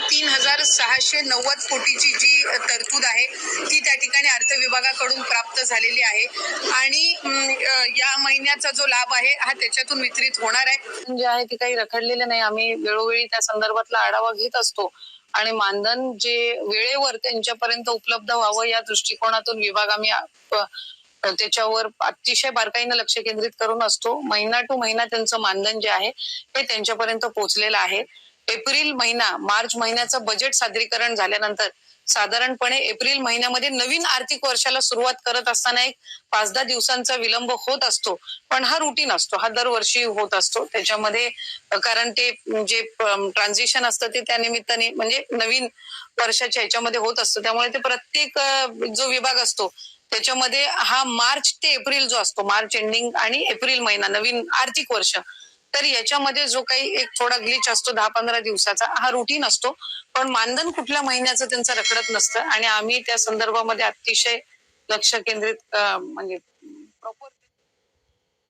3,690 कोटीची जी तरतूद आहे ती त्या ठिकाणी अर्थ विभागाकडून प्राप्त झालेली आहे आणि या महिन्याचा जो लाभ आहे हा त्याच्यातून वितरित होणार आहे. जे आहे ते काही रखडलेले नाही. आम्ही वेळोवेळी त्या संदर्भातला आढावा घेत असतो आणि मानधन जे वेळेवर त्यांच्यापर्यंत उपलब्ध व्हावं या दृष्टिकोनातून विभाग आम्ही त्याच्यावर अतिशय बारकाईनं लक्ष केंद्रित करून असतो. महिना टू महिना त्यांचं मानधन जे आहे ते त्यांच्यापर्यंत पोहोचलेलं आहे. एप्रिल महिना मार्च महिन्याचं बजेट सादरीकरण झाल्यानंतर साधारणपणे एप्रिल महिन्यामध्ये नवीन आर्थिक वर्षाला सुरुवात करत असताना एक 5-10 दिवसांचा विलंब होत असतो, पण हा रुटीन असतो, हा दरवर्षी होत असतो. त्याच्यामध्ये कारण ते जे ट्रान्झिशन असतं ते त्या निमित्ताने म्हणजे नवीन वर्षाच्या ह्याच्यामध्ये होत असतं, त्यामुळे ते प्रत्येक जो विभाग असतो त्याच्यामध्ये हा मार्च ते एप्रिल जो असतो, मार्च एंडिंग आणि एप्रिल महिना नवीन आर्थिक वर्ष, तर याच्यामध्ये जो काही एक थोडा ग्लिच असतो 10-15 दिवसाचा हा रुटीन असतो. पण मानधन कुठल्या महिन्याचं त्यांचं रखडत नसतं आणि आम्ही त्या संदर्भामध्ये अतिशय लक्ष केंद्रित म्हणजे प्रॉपर